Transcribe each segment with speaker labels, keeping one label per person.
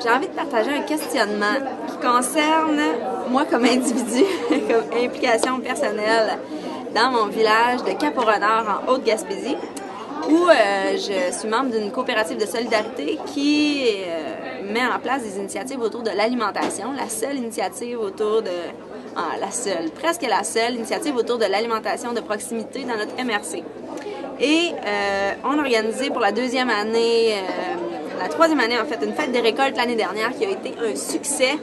Speaker 1: j'ai envie de partager un questionnement qui concerne moi comme individu, comme implication personnelle dans mon village de Cap-au-Renard en Haute-Gaspésie, où je suis membre d'une coopérative de solidarité qui met en place des initiatives autour de l'alimentation, la seule initiative autour de... presque la seule initiative autour de l'alimentation de proximité dans notre MRC. Et on a organisé pour la deuxième année, la troisième année en fait, une fête des récoltes l'année dernière qui a été un succès.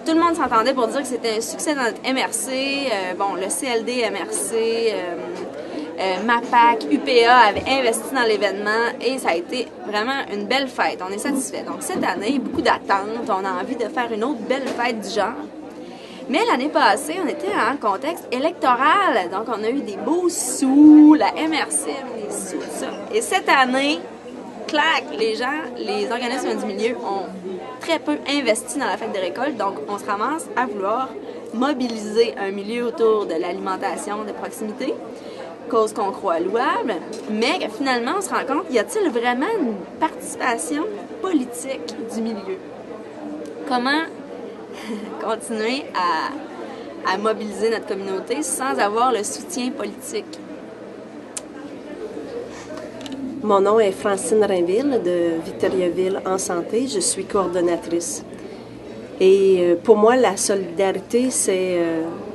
Speaker 1: Tout le monde s'entendait pour dire que c'était un succès dans notre MRC. Le CLD MRC, MAPAC, UPA avaient investi dans l'événement et ça a été vraiment une belle fête. On est satisfait. Donc cette année, beaucoup d'attentes. On a envie de faire une autre belle fête du genre. Mais l'année passée, on était en contexte électoral. Donc on a eu des beaux sous, la MRC avait des sous, tout ça. Et cette année, clac, les organismes du milieu ont très peu investi dans la fête des récoltes. Donc on se ramasse à vouloir mobiliser un milieu autour de l'alimentation de proximité, cause qu'on croit louable, mais que finalement, on se rend compte, y a-t-il vraiment une participation politique du milieu? Comment continuer à mobiliser notre communauté sans avoir le soutien politique?
Speaker 2: Mon nom est Francine Rainville de Victoriaville en santé. Je suis coordonnatrice. Et pour moi, la solidarité, c'est...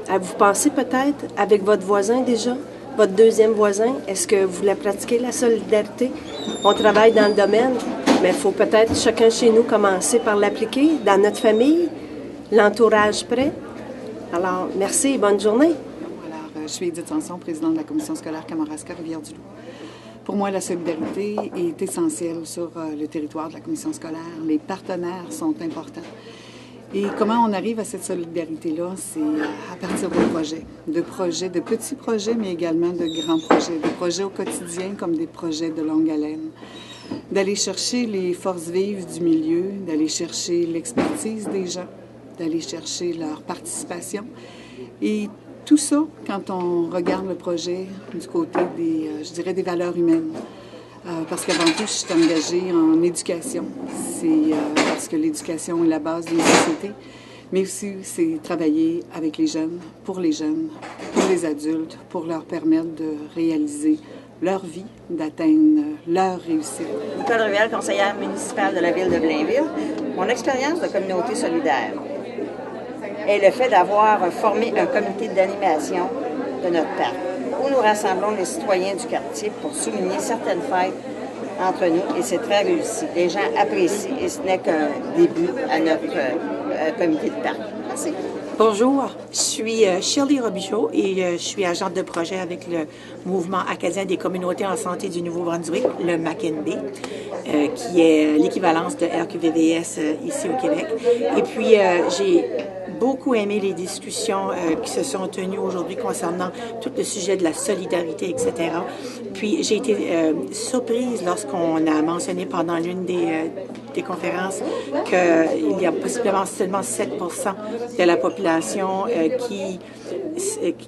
Speaker 2: vous pensez peut-être avec votre voisin déjà? Votre deuxième voisin, est-ce que vous voulez pratiquer la solidarité? On travaille dans le domaine, mais il faut peut-être chacun chez nous commencer par l'appliquer dans notre famille, l'entourage près. Alors, merci et bonne journée.
Speaker 3: Alors, je suis Edith Sanson, présidente de la commission scolaire Kamouraska-Rivière-du-Loup. Pour moi, la solidarité est essentielle sur le territoire de la commission scolaire. Les partenaires sont importants. Et comment on arrive à cette solidarité-là, c'est à partir de projets, de petits projets, mais également de grands projets, des projets au quotidien comme des projets de longue haleine. D'aller chercher les forces vives du milieu, d'aller chercher l'expertise des gens, d'aller chercher leur participation. Et tout ça, quand on regarde le projet du côté des valeurs humaines. Parce qu'avant tout, je suis engagée en éducation. C'est parce que l'éducation est la base d'une société. Mais aussi, c'est travailler avec les jeunes, pour les adultes, pour leur permettre de réaliser leur vie, d'atteindre leur réussite.
Speaker 4: Nicole Ruel, conseillère municipale de la ville de Blainville. Mon expérience de communauté solidaire est le fait d'avoir formé un comité d'animation de notre parc, où nous rassemblons les citoyens du quartier pour souligner certaines fêtes entre nous, et c'est très réussi. Les gens apprécient et ce n'est qu'un début à notre comité de parc. Merci.
Speaker 5: Bonjour, je suis Shirley Robichaud et je suis agente de projet avec le Mouvement acadien des communautés en santé du Nouveau-Brunswick, le MACNB, qui est l'équivalence de RQVVS ici au Québec. Et puis, j'ai beaucoup aimé les discussions qui se sont tenues aujourd'hui concernant tout le sujet de la solidarité, etc. Puis, j'ai été surprise lorsqu'on a mentionné pendant l'une des conférences qu'il y a possiblement seulement 7% de la population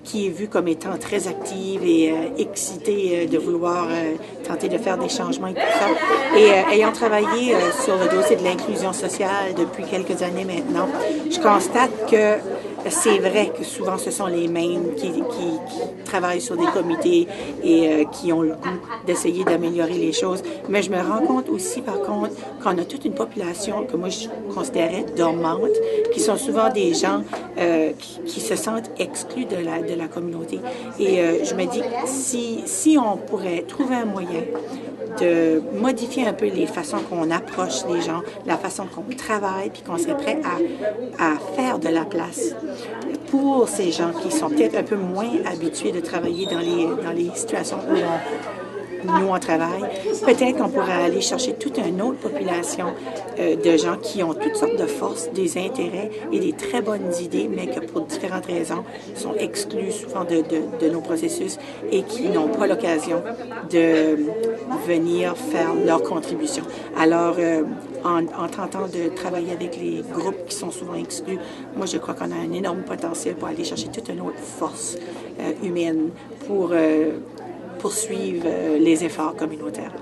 Speaker 5: qui est vue comme étant très active et excitée de vouloir tenter de faire des changements et tout ça. Et ayant travaillé sur le dossier de l'inclusion sociale depuis quelques années maintenant, je constate que c'est vrai que souvent ce sont les mêmes qui travaillent sur des comités et qui ont le goût d'essayer d'améliorer les choses. Mais je me rends compte aussi, par contre, qu'on a toute une population que moi je considérais dormante, qui sont souvent des gens qui se sentent exclus de la communauté. Et je me dis, si on pourrait trouver un moyen de modifier un peu les façons qu'on approche les gens, la façon qu'on travaille, puis qu'on serait prêt à faire de la place pour ces gens qui sont peut-être un peu moins habitués de travailler dans les situations où nous, on travaille. Peut-être qu'on pourrait aller chercher toute une autre population de gens qui ont toutes sortes de forces, des intérêts et des très bonnes idées, mais que pour différentes raisons sont exclus souvent de nos processus et qui n'ont pas l'occasion de venir faire leur contribution. Alors, en tentant de travailler avec les groupes qui sont souvent exclus, moi, je crois qu'on a un énorme potentiel pour aller chercher toute une autre force humaine pour poursuivre les efforts communautaires.